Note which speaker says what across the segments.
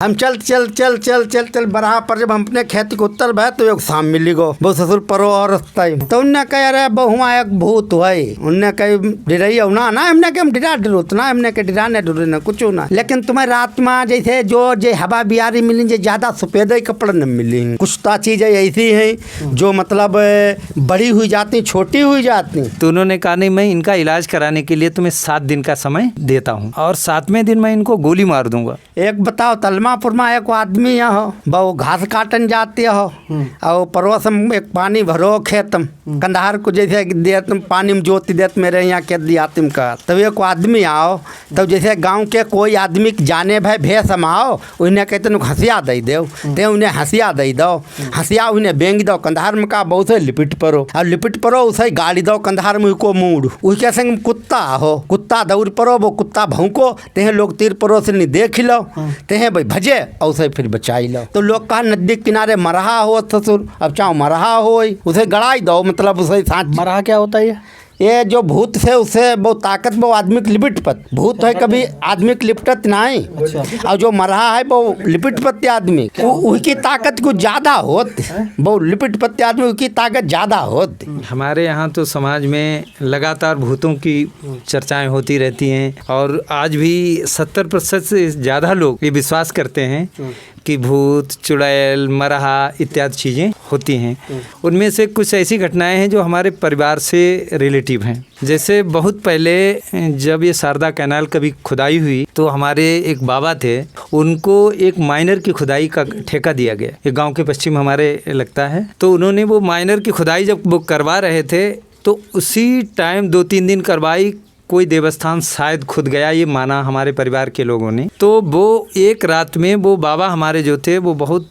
Speaker 1: हम चल चल चल चल चल चल बराह पर जब हम अपने खेत के उत्तर भय तो एक शाम मिली गो बहु ससुर परो और रस्ता तो उनने कह रहे बहुआ एक भूत हुई उनने कही डिरई ना ना हमने के हम डिरा डरो ना हमने के डिरा ने डरो ना कुछ ना लेकिन तुम्हें रात में जैसे जो हवा बिहारी मिली जो ज्यादा सफेद कपड़े न मिली कुछ तो चीजें ऐसी हैं जो मतलब बड़ी हुई जाती छोटी हुई जाती।
Speaker 2: तो उन्होंने कहा नहीं मैं इनका इलाज कराने के लिए तुम्हें 7 दिन का समय देता हूँ और 7वें दिन मैं इनको गोली मार दूंगा।
Speaker 1: एक बताओ तलमापुर में एक आदमी यहाँ बहु घास काटन जाती हो और पड़ोस में एक पानी भरो खेतम कंधार को जैसे देत पानी में जोती देत मेरे यहाँ के दियातिम का तब एक आदमी आओ तब जैसे गांव के कोई आदमी जाने भाई भेस हम आओ उन्हें कहते हंसिया दे दो ते उन्हें हंसिया दे दो हंसिया उन्हें बेंग दो कंधार में का बहुत है लिपिट परो और लिपिट परो उसे गाड़ी दो कंधार में को मूड उसके संग कुत्ता हो कुत्ता दौड़ परो वो कुत्ता भौंको तेहे लोग तीर परो से नहीं देख लो तेहे भाई भजे और उसे फिर बचाई लो। तो लोग कहा नदी किनारे मरहा हो ससुर अब चाहो मरहा हो उसे गड़ाई दो मतलब उसे साथ
Speaker 3: मरहा क्या होता है
Speaker 1: ये जो भूत से उसे बहुत ताकत वो आदमी की लिपिट पत भूत है कभी आदमी की लिपटत नहीं। और जो मरहा है वो लिपिट पत्ती आदमी उसकी ताकत कुछ ज्यादा होती वो लिपिट पत्ती आदमी उसकी ताकत ज्यादा होती।
Speaker 2: हमारे यहाँ तो समाज में लगातार भूतों की चर्चाएं होती रहती हैं और आज भी 70% से ज़्यादा लोग ये विश्वास करते हैं कि भूत चुड़ैल मरहा इत्यादि चीज़ें होती हैं। उनमें से कुछ ऐसी घटनाएं हैं जो हमारे परिवार से रिलेटिव हैं। जैसे बहुत पहले जब ये शारदा कैनाल कभी खुदाई हुई तो हमारे एक बाबा थे उनको एक माइनर की खुदाई का ठेका दिया गया। ये गांव के पश्चिम हमारे लगता है। तो उन्होंने वो माइनर की खुदाई जब वो करवा रहे थे तो उसी टाइम 2-3 दिन करवाई कोई देवस्थान शायद खुद गया ये माना हमारे परिवार के लोगों ने। तो वो एक रात में वो बाबा हमारे जो थे वो बहुत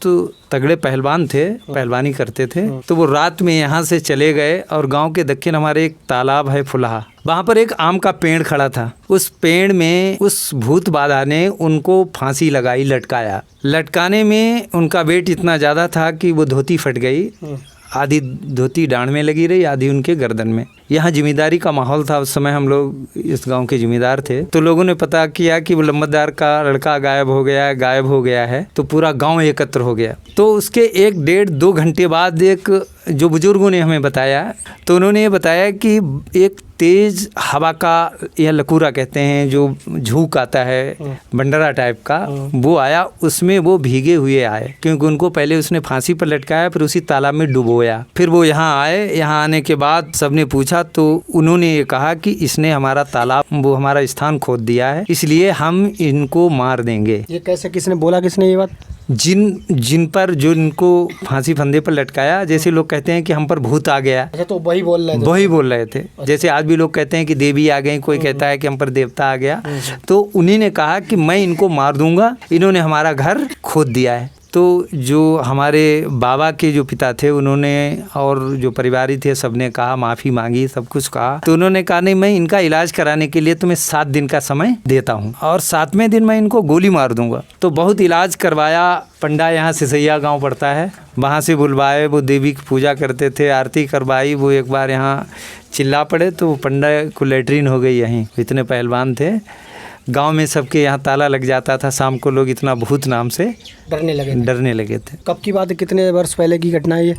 Speaker 2: तगड़े पहलवान थे पहलवानी करते थे। तो वो रात में यहाँ से चले गए और गांव के दक्षिण हमारे एक तालाब है फुलहा वहाँ पर एक आम का पेड़ खड़ा था। उस पेड़ में उस भूत बाधा ने उनको फांसी लगाई लटकाया। लटकाने में उनका वेट इतना ज़्यादा था कि वो धोती फट गई। आधी धोती डांड में लगी रही आधी उनके गर्दन में। यहाँ जिम्मेदारी का माहौल था उस समय हम लोग इस गांव के जिम्मेदार थे। तो लोगों ने पता किया कि वो लंबरदार का लड़का गायब हो गया है। तो पूरा गांव एकत्र हो गया। तो उसके 1-1.5-2 घंटे बाद एक जो बुजुर्गों ने हमें बताया तो उन्होंने ये बताया कि एक तेज हवा का यह लकूरा कहते हैं जो झूक आता है बंडरा टाइप का वो आया। उसमें वो भीगे हुए आए क्योंकि उनको पहले उसने फांसी पर लटकाया फिर उसी तालाब में डुबोया। फिर वो यहाँ आए। यहाँ आने के बाद सबने पूछा तो उन्होंने ये कहा कि इसने हमारा तालाब वो हमारा स्थान खोद दिया है इसलिए हम इनको मार देंगे।
Speaker 3: ये कैसे किसने बोला किसने ये बात?
Speaker 2: जिन पर जो इनको फांसी फंदे पर लटकाया जैसे लोग कहते हैं कि हम पर भूत आ गया।
Speaker 3: अच्छा तो वही बोल रहे थे।
Speaker 2: जैसे आज भी लोग कहते हैं कि देवी आ गई कोई कहता है कि हम पर देवता आ गया। तो उन्हीं ने कहा कि मैं इनको मार दूंगा इन्होंने हमारा घर खोद दिया है। तो जो हमारे बाबा के जो पिता थे उन्होंने और जो परिवारी थे सबने कहा माफ़ी मांगी सब कुछ कहा। तो उन्होंने कहा नहीं मैं इनका इलाज कराने के लिए तुम्हें 7 दिन का समय देता हूँ और 7वें दिन मैं इनको गोली मार दूंगा। तो बहुत इलाज करवाया। पंडा यहाँ सिसैया गांव पड़ता है वहाँ से बुलवाए। वो देवी की पूजा करते थे आरती करवाई। वो एक बार यहाँ चिल्ला पड़े तो पंडा को लेटरिन हो गई। यहीं इतने पहलवान थे गांव में सबके यहाँ ताला लग जाता था। शाम को लोग इतना भूत नाम से डरने लगे थे।
Speaker 3: कब की बात है कितने वर्ष पहले की घटना है ये?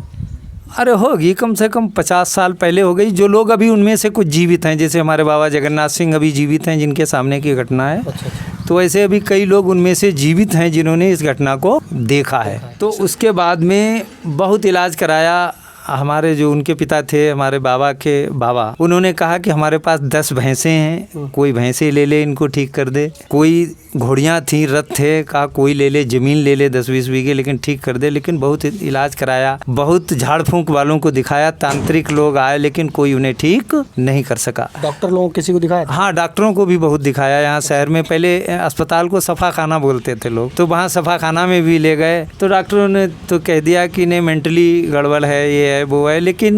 Speaker 2: अरे होगी कम से कम 50 साल पहले हो गई। जो लोग अभी उनमें से कुछ जीवित हैं जैसे हमारे बाबा जगन्नाथ सिंह अभी जीवित हैं जिनके सामने की घटना है।
Speaker 3: अच्छा।
Speaker 2: तो ऐसे अभी कई लोग उनमें से जीवित हैं जिन्होंने इस घटना को देखा है। तो उसके बाद में बहुत इलाज कराया। हमारे जो उनके पिता थे हमारे बाबा के बाबा उन्होंने कहा कि हमारे पास 10 भैंसें हैं कोई भैंसें ले ले इनको ठीक कर दे। कोई घोड़ियाँ थी रथ थे कहा कोई ले ले ज़मीन ले ले 10-20 बीघे लेकिन ठीक कर दे। लेकिन बहुत इलाज कराया बहुत झाड़ फूंक वालों को दिखाया तांत्रिक लोग आए लेकिन कोई उन्हें ठीक नहीं कर सका।
Speaker 3: डॉक्टर लोगों किसी को दिखाया?
Speaker 2: हाँ डॉक्टरों को भी बहुत दिखाया। यहाँ शहर में पहले अस्पताल को सफ़ा खाना बोलते थे लोग तो वहाँ सफ़ा खाना में भी ले गए तो डॉक्टरों ने तो कह दिया कि नहीं मेंटली गड़बड़ है ये है वो है। लेकिन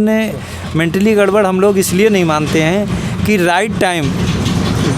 Speaker 2: मेंटली गड़बड़ हम लोग इसलिए नहीं मानते हैं कि राइट टाइम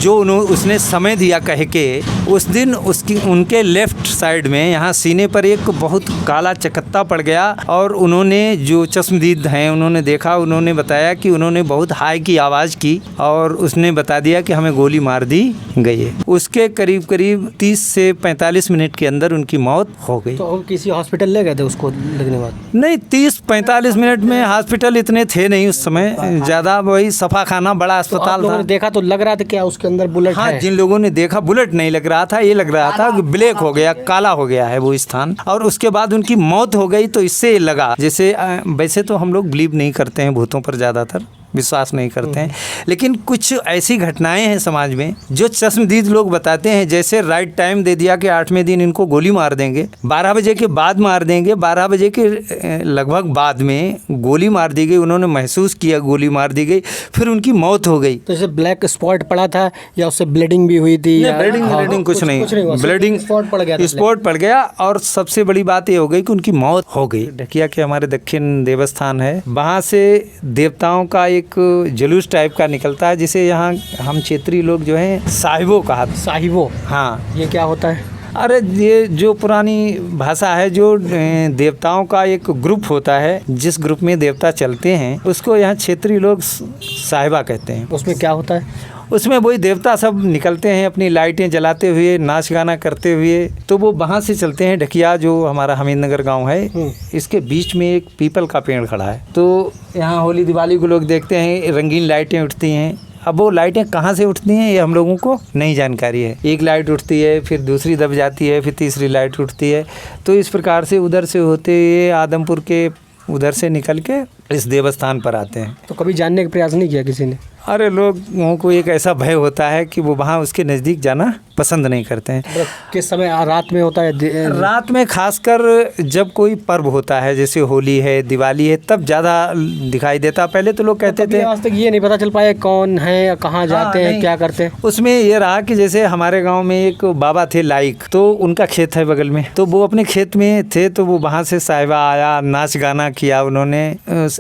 Speaker 2: जो उसने समय दिया कह के, उस दिन उनके लेफ्ट साइड में यहाँ सीने पर एक बहुत काला चकत्ता पड़ गया और उन्होंने जो चश्मदीद हैं उन्होंने देखा, उन्होंने बताया कि उन्होंने बहुत हाई की आवाज़ की और उसने बता दिया कि हमें गोली मार दी गई है। उसके करीब करीब 30 से 45 मिनट के अंदर उनकी मौत हो गई।
Speaker 3: तो किसी हॉस्पिटल ले गए थे उसको लगने बाद?
Speaker 2: नहीं, 30-45 मिनट में हॉस्पिटल इतने थे नहीं उस समय, ज़्यादा वही सफा खाना बड़ा अस्पताल था।
Speaker 3: देखा तो लग रहा था क्या उसके अंदर बुलेट
Speaker 2: हाँ,
Speaker 3: है?
Speaker 2: जिन लोगों ने देखा बुलेट नहीं लग रहा था, ये लग रहा था कि ब्लैक हो गया, काला हो गया है वो स्थान, और उसके बाद उनकी मौत हो गई। तो इससे लगा, जैसे वैसे तो हम लोग बिलीव नहीं करते हैं भूतों पर, ज़्यादातर विश्वास नहीं करते हैं, लेकिन कुछ ऐसी घटनाएं हैं समाज में जो चश्मदीद लोग बताते हैं। जैसे राइट टाइम दे दिया कि 8वें दिन इनको गोली मार देंगे, 12 बजे के बाद मार देंगे, 12 बजे के लगभग बाद में गोली मार दी गई, उन्होंने महसूस किया गोली मार दी गई, फिर उनकी मौत हो गई।
Speaker 3: तो जैसे ब्लैक स्पॉट पड़ा था या उससे ब्लीडिंग भी हुई थी?
Speaker 2: ब्लीडिंग कुछ नहीं, ब्लीडिंग स्पॉट पड़ गया। और सबसे बड़ी बात ये हो गई कि उनकी मौत हो गई। ढकिया के हमारे दक्षिण देवस्थान है, वहाँ से देवताओं का एक जुलूस टाइप का निकलता है, जिसे यहाँ हम क्षेत्रीय लोग जो हैं साहिबो कहा।
Speaker 3: साहिबो?
Speaker 2: हाँ।
Speaker 3: ये क्या होता है?
Speaker 2: अरे ये जो पुरानी भाषा है, जो देवताओं का एक ग्रुप होता है, जिस ग्रुप में देवता चलते हैं उसको यहाँ क्षेत्रीय लोग साहिबा कहते हैं।
Speaker 3: उसमें क्या होता है?
Speaker 2: उसमें वही देवता सब निकलते हैं अपनी लाइटें जलाते हुए, नाच गाना करते हुए। तो वो वहाँ से चलते हैं। ढकिया जो हमारा हमीदनगर गांव है, इसके बीच में एक पीपल का पेड़ खड़ा है। तो यहाँ होली दिवाली को लोग देखते हैं, रंगीन लाइटें उठती हैं। अब वो लाइटें कहाँ से उठती हैं ये हम लोगों को नहीं जानकारी है। एक लाइट उठती है, फिर दूसरी दब जाती है, फिर तीसरी लाइट उठती है। तो इस प्रकार से उधर से होते हुए आदमपुर के उधर से निकल के इस देवस्थान पर आते हैं।
Speaker 3: तो कभी जानने का प्रयास नहीं किया किसी ने?
Speaker 2: अरे लोगों को एक ऐसा भय होता है कि वो वहाँ उसके नज़दीक जाना पसंद नहीं करते हैं।
Speaker 3: किस समय? रात में होता है?
Speaker 2: रात में, खासकर जब कोई पर्व होता है, जैसे होली है, दिवाली है, तब ज़्यादा दिखाई देता। पहले तो लोग कहते थे,
Speaker 3: आज तक ये नहीं पता चल पाया कौन है या कहाँ जाते हैं, क्या करते हैं।
Speaker 2: उसमें ये रहा कि जैसे हमारे गांव में एक बाबा थे लाइक, तो उनका खेत है बगल में, तो वो अपने खेत में थे, तो वो वहाँ से साहिबा आया, नाच गाना किया उन्होंने।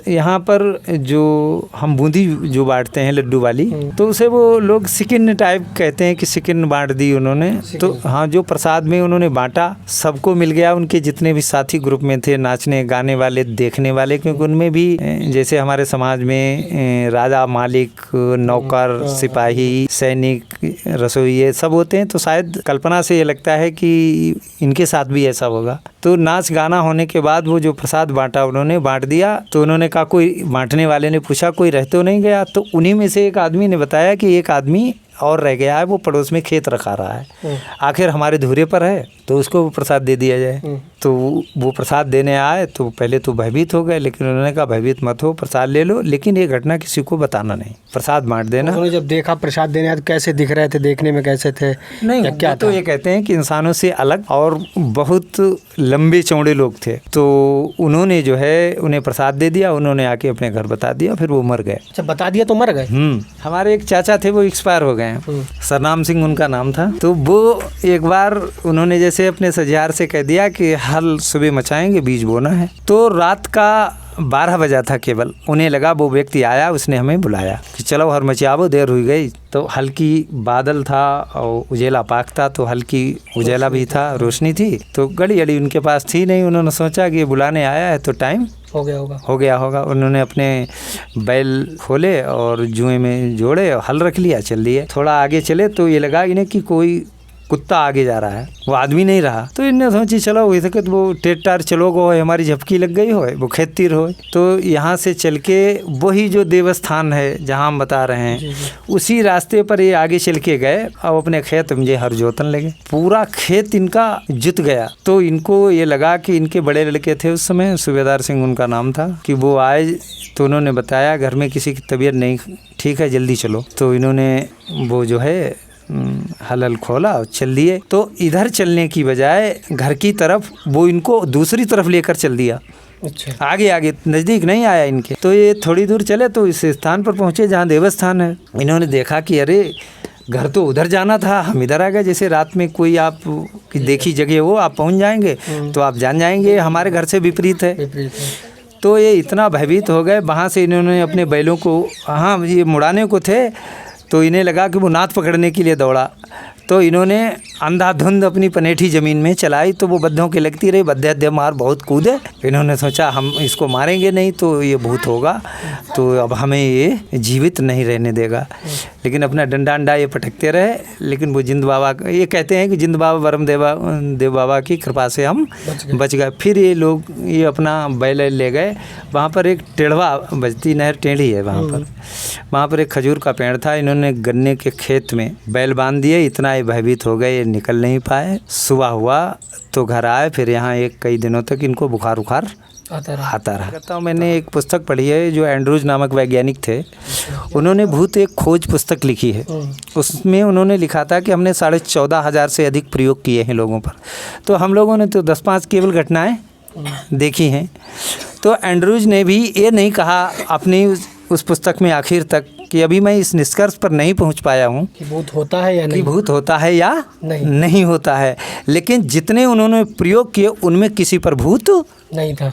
Speaker 2: यहाँ पर जो हम बूंदी जो बांटते हैं लड्डू वाली, तो उसे वो लोग सिकिन टाइप कहते हैं कि सिकिन बांट दी उन्होंने। तो हाँ, जो प्रसाद में उन्होंने बांटा सबको मिल गया, उनके जितने भी साथी ग्रुप में थे, नाचने गाने वाले, देखने वाले, क्योंकि उनमें भी जैसे हमारे समाज में राजा, मालिक, नौकर, सिपाही, सैनिक, रसोइये सब होते हैं। तो शायद कल्पना से ये लगता है कि इनके साथ भी ऐसा होगा। तो नाच गाना होने के बाद वो जो प्रसाद बांटा उन्होंने बांट दिया। तो उन्होंने कहा, कोई बांटने वाले ने पूछा कोई रह तो नहीं गया? तो उन्हीं में से एक आदमी ने बताया कि एक आदमी और रह गया है, वो पड़ोस में खेत रखा रहा है, आखिर हमारे धुरे पर है, तो उसको प्रसाद दे दिया जाए। तो वो प्रसाद देने आए तो पहले तो भयभीत हो गए, लेकिन उन्होंने कहा भयभीत मत हो, प्रसाद ले लो, लेकिन ये घटना किसी को बताना नहीं, प्रसाद बांट देना।
Speaker 3: उन्होंने जब देखा प्रसाद देने आए तो कैसे दिख रहे थे, देखने में कैसे थे?
Speaker 2: नहीं, क्या तो ये कहते हैं कि इंसानों से अलग और बहुत लंबे चौड़े लोग थे। तो उन्होंने जो है उन्हें प्रसाद दे दिया, उन्होंने आके अपने घर बता दिया, फिर वो मर गए।
Speaker 3: अच्छा, बता दिया तो मर गए?
Speaker 2: हमारे एक चाचा थे, वो एक्सपायर हो गए, सरनाम सिंह उनका नाम था। तो वो एक बार उन्होंने जैसे अपने सजियार से कह दिया कि हल सुबह मचाएंगे, बीज बोना है। तो रात का 12 बजा था केवल, उन्हें लगा वो व्यक्ति आया, उसने हमें बुलाया कि चलो हर मचाओ, देर हो गई। तो हल्की बादल था और उजेला पाक था, तो हल्की उजेला भी था, रोशनी थी, तो घड़ी घड़ी उनके पास थी नहीं। उन्होंने सोचा कि बुलाने आया है तो टाइम
Speaker 3: हो गया होगा।
Speaker 2: उन्होंने अपने बैल खोले और जुए में जोड़े और हल रख लिया, चल दिए। थोड़ा आगे चले तो ये लगा इन्हें कि कोई कुत्ता आगे जा रहा है, वो आदमी नहीं रहा। तो इन्हें सोची चलो वही तक वो टेटार चलोगो, हमारी झपकी लग गई हो, वो खेत तीर हो। तो यहाँ से चल के वही जो देवस्थान है जहाँ हम बता रहे हैं, उसी रास्ते पर ये आगे चल के गए और अपने खेत मुझे हर जोतन लगे। पूरा खेत इनका जुत गया। तो इनको ये लगा कि इनके बड़े लड़के थे उस समय, सूबेदार सिंह उनका नाम था, कि वो आए तो उन्होंने बताया घर में किसी की तबीयत नहीं ठीक है, जल्दी चलो। तो इन्होंने वो जो है हल खोला और चल दिए। तो इधर चलने की बजाय घर की तरफ वो इनको दूसरी तरफ लेकर चल दिया।
Speaker 3: अच्छा,
Speaker 2: आगे नज़दीक नहीं आया इनके। तो ये थोड़ी दूर चले तो इस स्थान पर पहुँचे जहाँ देवस्थान है। इन्होंने देखा कि अरे घर तो उधर जाना था, हम इधर आ गए। जैसे रात में कोई आप की देखी जगह हो, आप पहुँच जाएंगे तो आप जान जाएंगे हमारे घर से विपरीत है। तो ये इतना भयभीत हो गए। वहाँ से इन्होंने अपने बैलों को, हाँ ये मुड़ाने को थे, तो इन्हें लगा कि वो नाथ पकड़ने के लिए दौड़ा, तो इन्होंने अंधाधुंध अपनी पनेठी ज़मीन में चलाई, तो वो बद्धों की लगती रही, बद्धे मार बहुत कूदे। इन्होंने सोचा हम इसको मारेंगे नहीं तो ये भूत होगा, तो अब हमें ये जीवित नहीं रहने देगा। लेकिन अपना डंडा अंडा ये पटकते रहे, लेकिन वो जिंद बाबा, ये कहते हैं कि जिंद बाबा वरम देव बाबा की कृपा से हम बच गए। फिर ये लोग ये अपना बैल ले गए, वहाँ पर एक टेढ़वा बजती नहर टेढ़ी है वहाँ पर एक खजूर का पेड़ था। इन्होंने गन्ने के खेत में बैल बांध दिए, इतना ये भयभीत हो गए, ये निकल नहीं पाए। सुबह हुआ तो घर आए, फिर यहाँ कई दिनों तक इनको बुखार आता रहा। कहता हूँ, मैंने एक पुस्तक पढ़ी है, जो एंड्रूज नामक वैज्ञानिक थे, उन्होंने भूत एक खोज पुस्तक लिखी है। उसमें उन्होंने लिखा था कि हमने 14,500 से अधिक प्रयोग किए हैं लोगों पर, तो हम लोगों ने तो 10-5 केवल घटनाएं देखी हैं। तो एंड्रूज ने भी ये नहीं कहा अपनी उस पुस्तक में आखिर तक कि अभी मैं इस निष्कर्ष पर नहीं पहुंच पाया हूं
Speaker 3: कि भूत होता है या नहीं,
Speaker 2: भूत होता है या नहीं होता है, लेकिन जितने उन्होंने प्रयोग किए उनमें किसी पर भूत नहीं था।